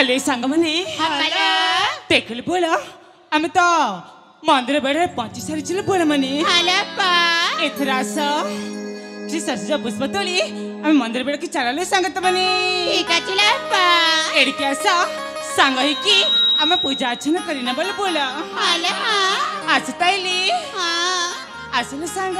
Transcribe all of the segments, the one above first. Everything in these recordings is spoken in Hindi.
हेलो सांग मैंने देखले बोला आम तो मंदिर बेड़े पहुंची सारी बोला मैंने एथर आस श्री सरस्वती पुष्प तोली आम मंदिर बेड़े की चला सांगत मैंने एड़के आस सांग की आम पूजा अर्चना करना बोले बोला आसताइली आसले सांग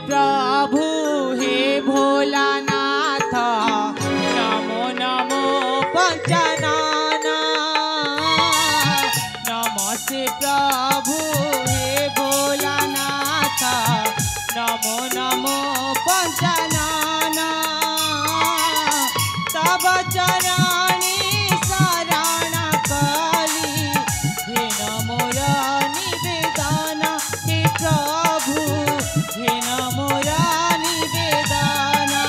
प्रभु हे भोलानाथ नमो नमो पंचनाना नमस्ते प्रभु हे भोलानाथ नमो नमो पंचनाना तब चरणी शरण कली हे नमोर निवेदन हे प्रभु हे नमोरा निवेदना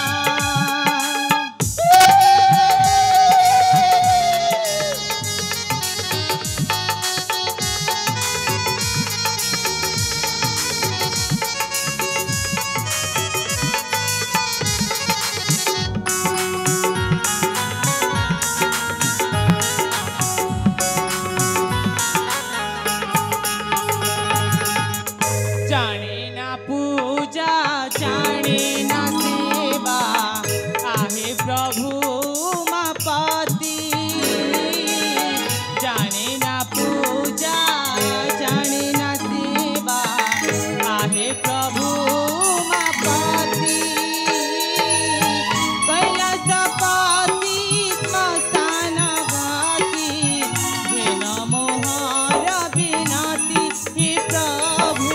जाने ना पूजा जाने ना सेवा आहे प्रभु मापति जाने ना पूजा जाने ना सेवा आहे प्रभु मापति कैलासपति स्मशान गति हे नमोहर विनती हे प्रभु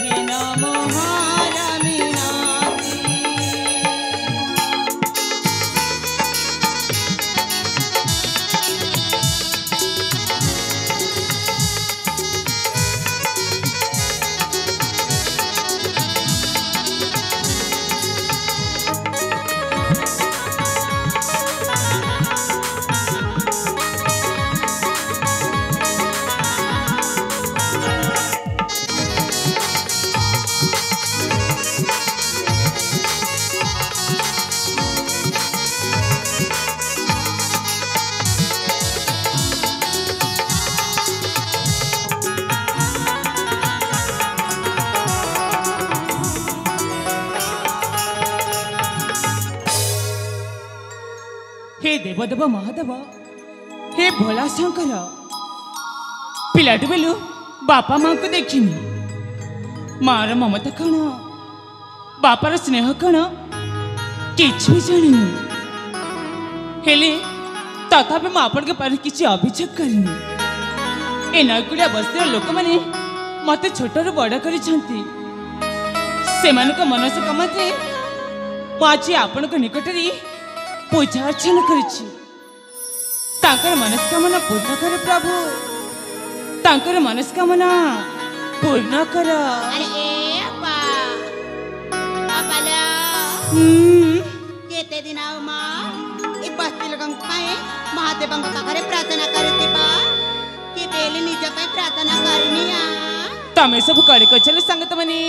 हे नमोहर विनती हे देवदेव महादेव हे भोला शंकर पिलाटू बेलू बापा माँ को देखिनी मार ममता कण बापार स्नेह कण किछि भी जानिनी हेले तथापि मु आपण के पारे किछि अभियोग करिनी ए नैकुड़िया बस्तीर लोक माने मते छोटरू बड़ करिसंती सेमानक मनोकामना मु आज आपण निकट पूजा अर्चना करिछि तांकर मनस्कामना पूर्ण कर प्रभु तांकर मनस्कामना पूर्ण कर केते दिन मा ए बस्ती लोगन पाए महादेव पाखरे प्रार्थना करतिबा के बेली निज पे प्रार्थना करनिया तमे सब कड़े कचले संगत मनी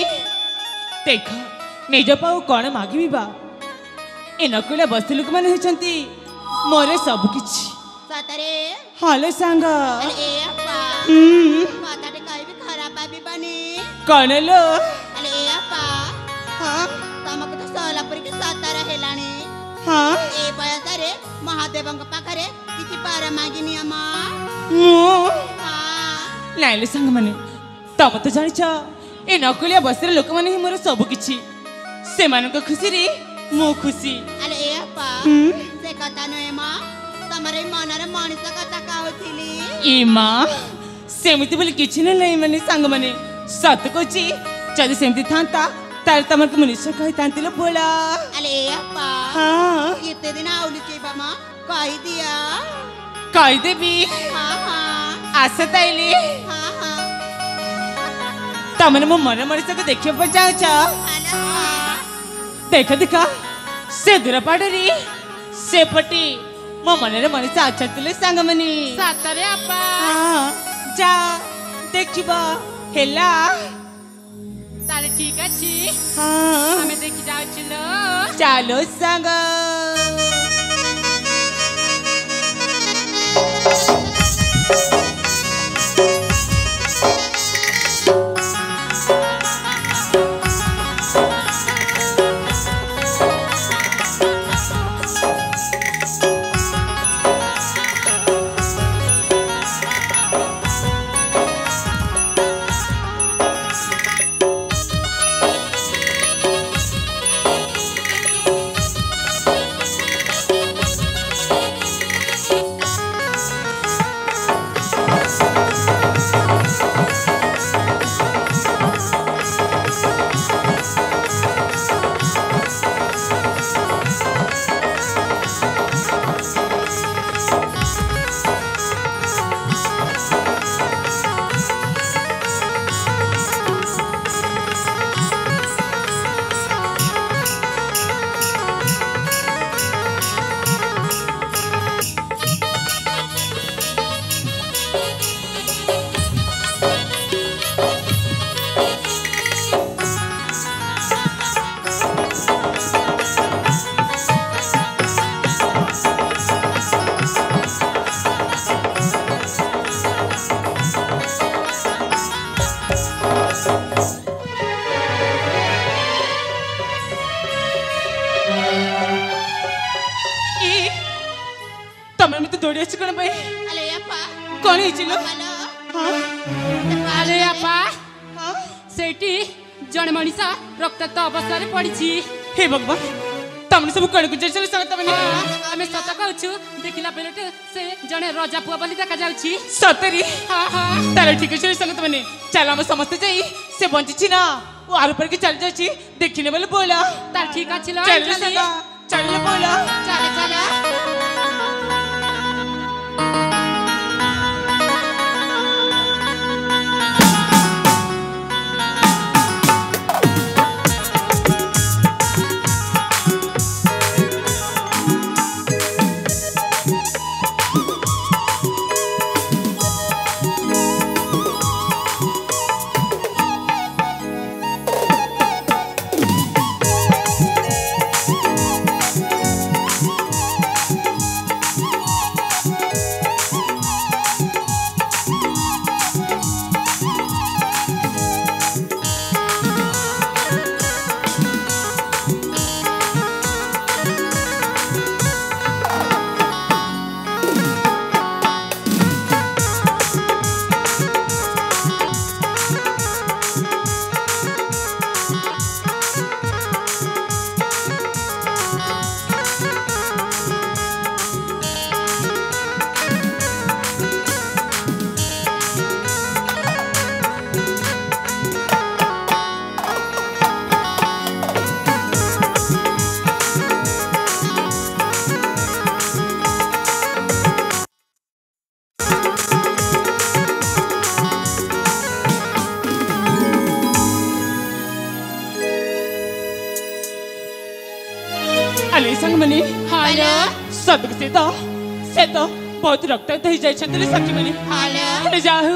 देख निज पाऊ कौन मागिबी बा ए नकुला बस्ती लोक माने हेचंती मोरे सब किछि सतरे हाले सांग अरे ए अपा माताटे काई भी खराब आबी बने कौन लो अरे ए अपा हां तमक तो सोलापुर के सतरा हेलानी हां ए बयसरे महादेव पाखरे किछि पार मागिनी अमा मु हां नाइले संग माने तब तो जानिछ ए नकलिया बसरे लोक माने ही मोर सब किछि से मानक खुशी रे मो खुशी अरे ए अपा से कथा नय मां तमरे मनरे मनिष कथा कहउथिली ए मां सेमिति बोली किछि न लई माने संग माने सत कोछि जदि सेमिति थांता तार तमर को मनुष्य कहि तांतिलो बोला अरे ए अपा हां इतने दिन आउली के बामा कहि दिया कहि देबी हां हां आसे ताइली हां हां तमने मो मन मनुष्य को देखियो पर जाउ छ अला देखा देखा से दुरपाडरी से पटी मो मनरे मनुष्य आछतले संग मनी सतरे अपा हां जा देखिबा हेला ताले ठीक अछि हां हमें देखि जाउ छिलो चलो संग तमे मते दौड़ी अछि कोन भाई अले अपा कोन हिचिलो हेलो हां अरे अपा हां सेठी जण मनिषा रक्ताक्त अवस्था रे पडिछि हे भगवान तमने सब कोन गुजर चले संग तमने हमें सत कहछु देखिला बेलटे से जणे राजा पुआ बलि देखा जाउछि सतरी हां हां तारे ठीक छै संग तमने चल हम समस्त जाई से बंची छी ना वो आर ऊपर के चल जाछि देखिने वाले बोला तार ठीक अछि ल चल संग चल बोला चल चल अले संग मनी हेलो सतक से तो बहुत रक्त ही जाय छतले सखी मनी हेलो हेले जाहु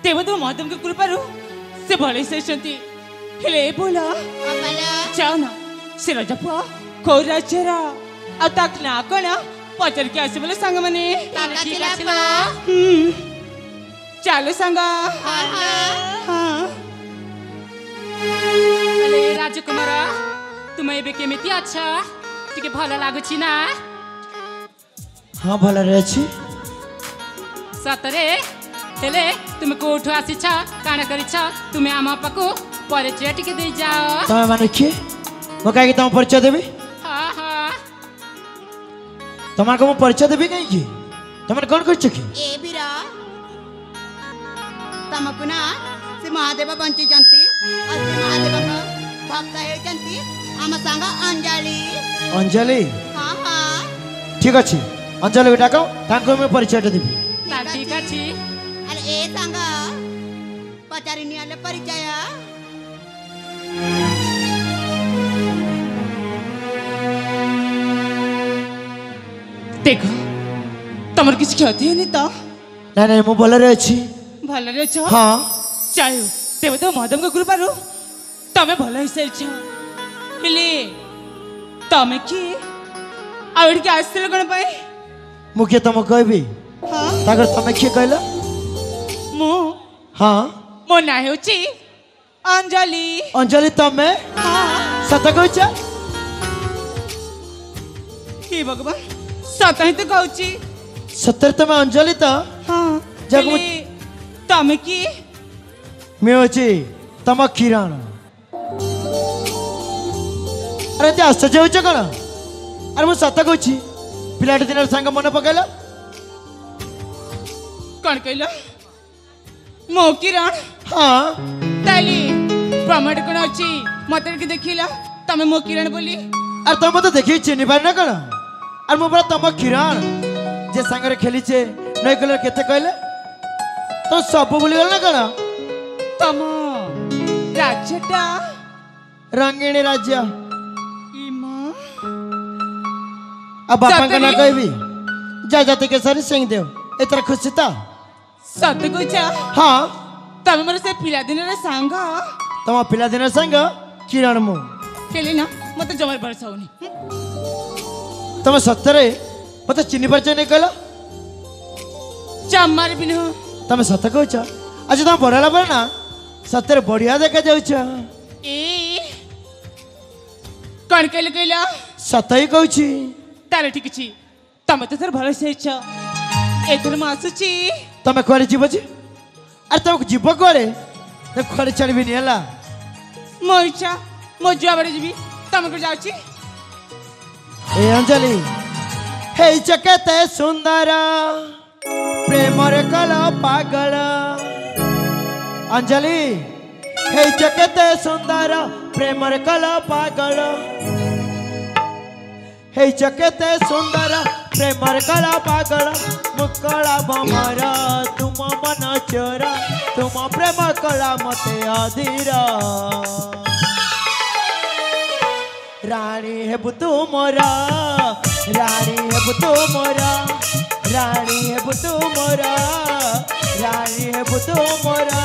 देव तो महादेव के कृपारु से भले से छंती हेले बोला अपला जाओ ना से राजा पुआ को राजरा आ तक ना कोना पचर के आसे बोले संग मनी तार ठीक अछि ल चलो संग हां हां अले राजकुमार तुम एबे केमिति अच्छा टिके भलो लागुछि ना हाँ भल रहे सतरे हेले तुम कोठु आसीछ काना करिछ तुम आम बापा को परिचय टिके दे जाओ तमे माने किए मो काहे कि तुम परिचय देबी हाँ हाँ तमार को मो परिचय देबी काहे कि तमे कोन करछ कि ए बीरा तमको ना से महादेव बंची जंती और से महादेव का भक्त है जंती आम संग अंजलि अंजलि हाँ हाँ ठीक अछि अंजलि बेटा को ताको मैं परिचय देबी ता ठीक अछि अरे ए संग पचारिनी आले परिचय देखो तमर किसी क्षति है नहीं तो नहीं नहीं मु बोल रे अछि भल रे छ हां चाहे तेरे तो माधव का कृपा रो तमें भल ही सही छ हेले तमें की आवड़ के आस्ते लगन पाए मु के तुम कहबी हाँ तागर तमे के कहला मो हां मो ना होची अंजलि अंजलि तमे हाँ सत कहछ हे भगवान सत ही तो कहूची सत्तर तमे अंजलि त हाँ जग मु- हेले तमें की मैं होची तम किरण अरे ते आश्चर्य होछ कोन अरे मु सत कहछ पिलाट दिन संग मन पकाइला कौन कहला मो किरण हां ताली प्रमाण कौन अच्छी मत के देखिला तमें मो किरण बोली अरे तुम तो देखी चिन्ह पार ना कोन अरे मु बड़ा तम किरण जे संगरे खेलीचे नय कलर केते कहले तो सब भूली गल ना कोन तम राज्यटा रंगीणी राज्य इमा अब बापा का ना सतरी? कहबी जा जाते के सारी सिंह देव इतना खुशी था सत कुछ हाँ तमें मोर से पिला दिन रे सांग तम पिला दिन संग किरण मु केली ना मत जमर बरसाउनी तम सत्तरे मत चिन्ह परिचय नहीं कहला चमर बिन तम सत कहछ आज तुम बड़ला पर ना सत्तरे बढ़िया देखा जाउछ ए कौन कहले कहला सत ही कहछि तारे ठीक छी तमें तो सर भल से छ एथर मासुची तमे कुआरे जीव छी अरे तुम जीव कुआरे तो कुआरे चढ़बी नहीं हला मो इच्छा मो जुआ बड़े जीवी तमें को जाउची ए अंजलि हे चकते सुंदर प्रेमर कला पागल अंजलि हे चकते सुंदर प्रेमर कला पागल हे चकते सुंदर प्रेमर कला पागल मुकला बमरा तुम मन चोरा तुम प्रेम कला मते अधीरा रानी हेबु तू मोरा रानी हेबु तू मोरा रानी हेबु तू मोरा रानी हेबु तू मोरा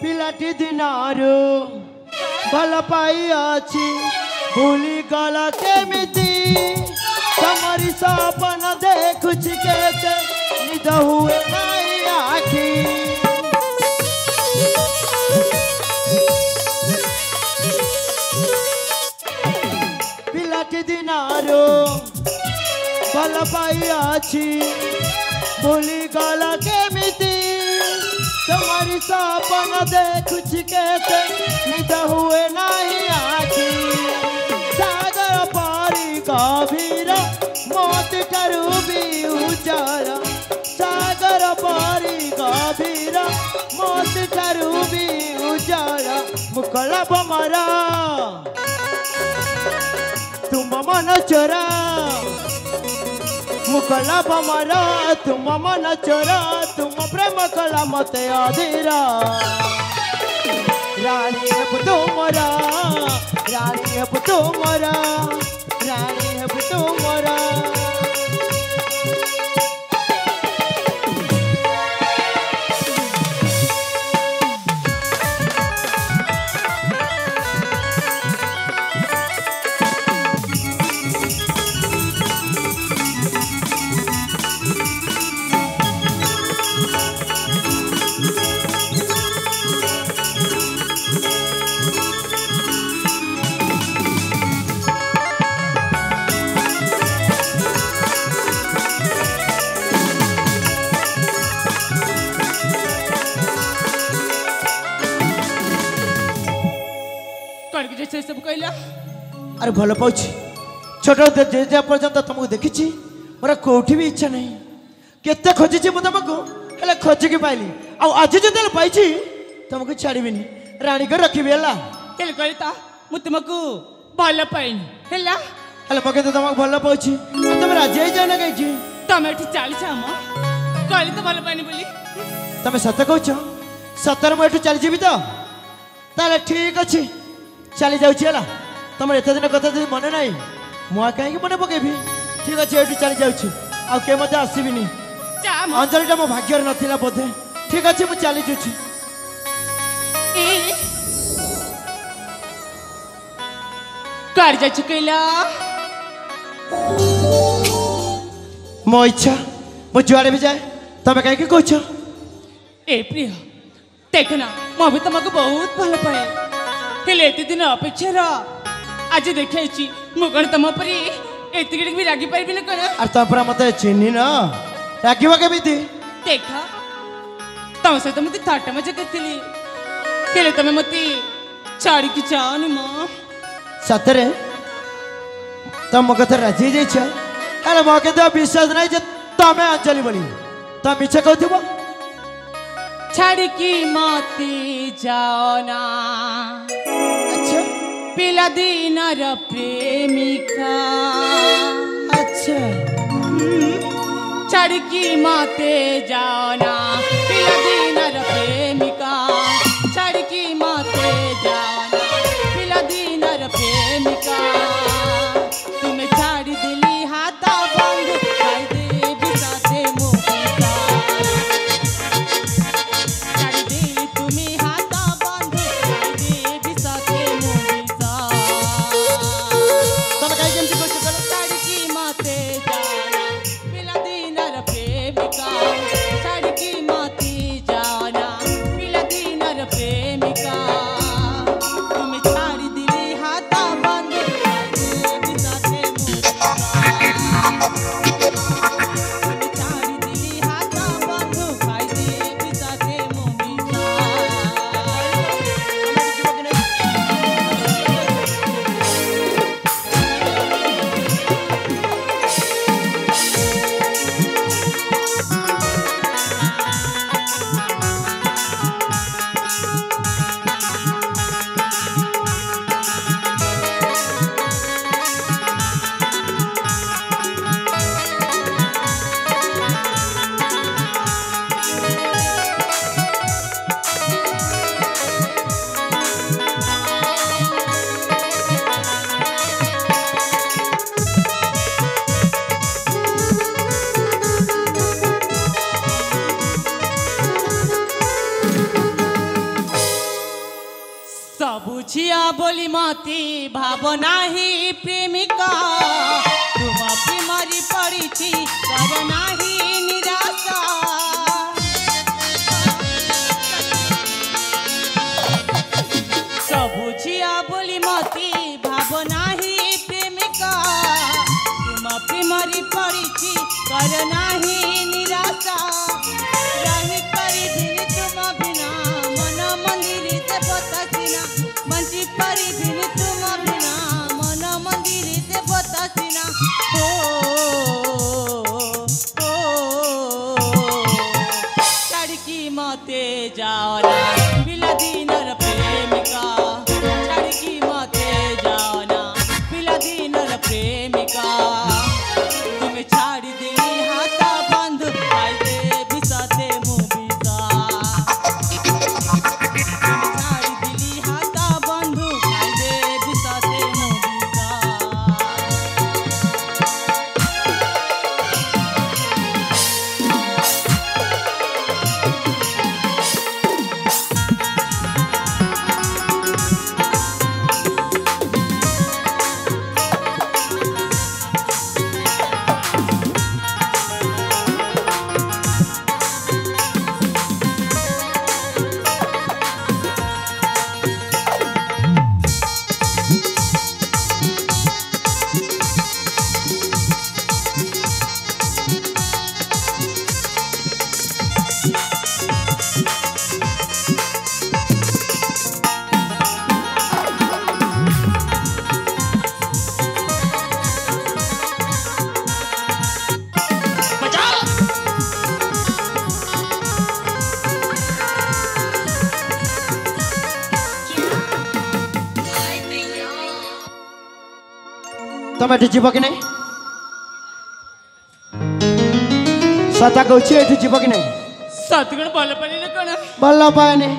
पिलाटी दिनारू भल पाई अछि भूली गला केमिति तमरी सपन देखुछि केते निद हुए नाई आखी पिलाटी दिनारू भल पाई अछि भूली गला केमिति तुम्हारी सपन देखुछि केते निद हुए नहीं आखी सागर पारी गभीर मत करू भी उजाला सागर पारी गभीर मत करू भी उजाला मुकला बमरा तुम मन चोरा मुकला बमरा तुम मन चोरा तुम प्रेम कला मते अधीरा रानी हेबु तू मोरा रानी हेबु तू मोरा रानी हेबु तू मोरा जैसे सब कहला अरे भल पाऊँ छोट जे पर्यंत तुमको देखी मोर कौटी भी इच्छा नहीं केते खोजी मु तुमको हेले खोजिकी पाइली आज जो पाई तुमको छाड़बी रानी को रखी है मु तुमको भल पाइनी हैला हेले मके तो तुमको भल पाऊँ तुम राजी हो जाओ ना कहीं तुम ये चली कहली तो भल पाइनी बोली तुम सत कह सतर मुझे चली जी तो ताले ठीक अच्छे चली जाऊँगी तुम एत दिन कथा जो मन ना मुआ कहीं मन पकेबी ठीक अच्छे ये चली जाऊँगी आके मत आसबिनी अंजलिटा मो भाग्य नाला बोधे ठीक अच्छे मुझे चली जाऊँगी कर जा कहला मो इच्छा मो जुआड़े भी जाए तुम कहीं कह ए प्रिय देखना मु भी तुमको बहुत भल पाए हेले एत दिन अपेक्षा आज देखे मु कौन तुम पर एत भी रागी पारि ना कौन और तुम पूरा मत चिन्ह न रागवा के देख तुम सहित मत थट्टा मजा करी हेले तुम मत छाड़ी की जाओनी माँ सतरे तुम मो कथा राजी जाइछ अरे मो के विश्वास नहीं जे तुम अंजलि बोली तुम मिछ कहू छाड़ी की माती जाओ ना अच्छा पिला दीनर प्रेमिका अच्छा छाड़ी की माते जाओ ना पिला दीनर प्रेमिका छाड़ी की माते जाओ ना पिला दीनर प्रेमिका तुम्हें छाड़ी दिली हाथा बंद खाई दे बिसाते मोहिका बुझिया बोली मती भावना ही प्रेमिका तुम प्रेमरी पड़ी कर नाही निराशा सबुझिया बोली मती भावना ही प्रेमिका तुम प्रेमरी पड़ी कर नाही निराशा रही करी दिन तुम बिना मन मंदिर से बतासीना मंची परी दिन तुम बिना मन मंदिर से बतासीना छड़की मते जाना बिला दीनर प्रेमिका छड़की मते जाना बिला दीनर प्रेमिका तुम्हें छाड़ दिली हाथा बंद खाई दे बिसाते मुँह बिसा तुम्हें छाड़ दिली ତମେ ଏଠି ଯିବ କି ନାହିଁ ସତା କହୁଛି ଏଠି ଯିବ କି ନାହିଁ ସତ କଣ ଭଲ ପାଇନି ନା କଣ ଭଲ ପାଏନି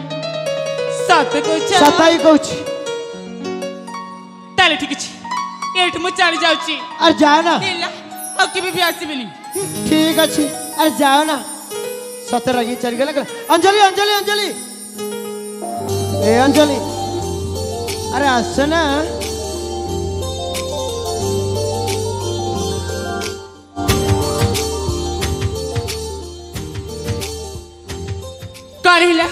ସତ କହୁଛ ସତା ହିଁ କହୁଛି ତାହେଲେ ଠିକ ଅଛି ଏଇଠି ମୁଁ ଚାଲି ଯାଉଛି ଆରେ ଯାଅ ନା ହେଲା ଆଉ କେବେ ବି ଆସିବିନି ଠିକ ଅଛି ଆରେ ଯାଅ ନା ସତରେ ରାଗି ଚାଲିଗଲା ଅଞ୍ଜଳି ଅଞ୍ଜଳି ଅଞ୍ଜଳି ଏ ଅଞ୍ଜଳି अरे आस ना कौन हिला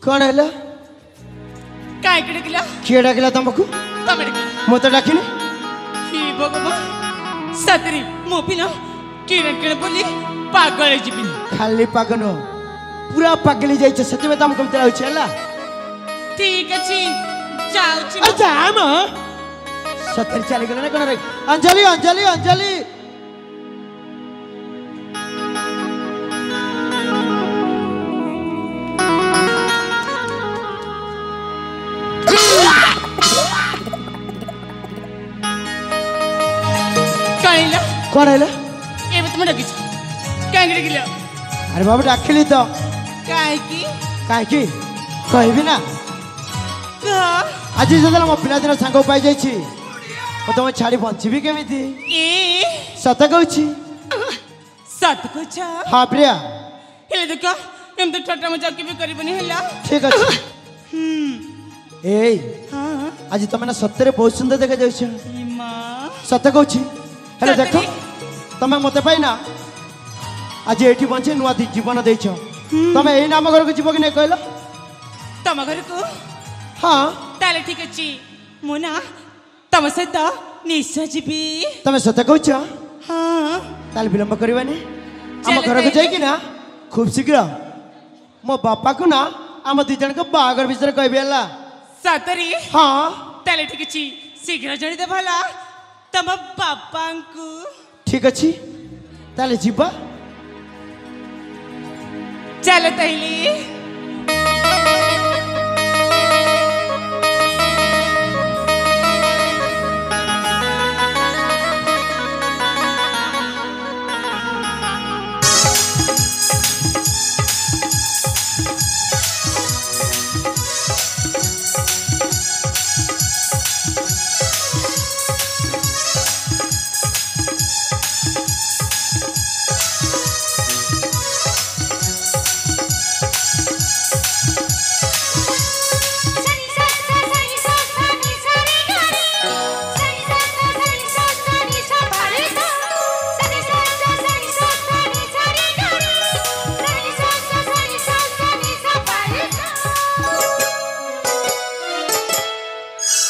कौन है काय के डकिला किए डाकिला तुमको तमे डकिला मु तो डाकिनी ही भगवान सतरी मो पिनो किरण किरण बोली पागल जीबिन खाली पागल नो पूरा पागली जाइछ सती में तुमको तेरा होछ हला ठीक अछि जाऊ छी अरे जा म सतरी चली गेल ना कोन रे अंजलि अंजलि अंजलि काइला कौन है एबे तुम डकिछ कांगरे गिला अरे बाबू डाकिली तो काय की कहबी ना का आज जदला मो पिला दिन सांग पाई जाइछि ओ तुम छाड़ी बंचिबी केमिति ए सत कहूछि सत कुछ हां प्रिया हेले देखो एम तो ठट्टा मजाक के भी करबनी हला ठीक अछि ए हां आज तुम ना सत्तरे बहुत सुंदर देखा जाइछ मां सत कहूछि हेले देखो सतरे? तमे मते पाइना आज एठी बंचे नुआ जीवन देइछ तमे एई नाम घर को जीव कि नै कहलो तम घर को हां ताले ठीक अछि मोना तम सहित निश्चय जीबी तमे सत कहूछ हां ताल विलंब करबानी हम चल घर को ताइले। जाई कि ना खूब शीघ्र मो बापा को ना हम दी जन को बागर विषय कहबे हला सतरी हां ताले ठीक अछि शीघ्र जणी दे भला तम बापांकु ठीक अछि ताले जीवा चल तैली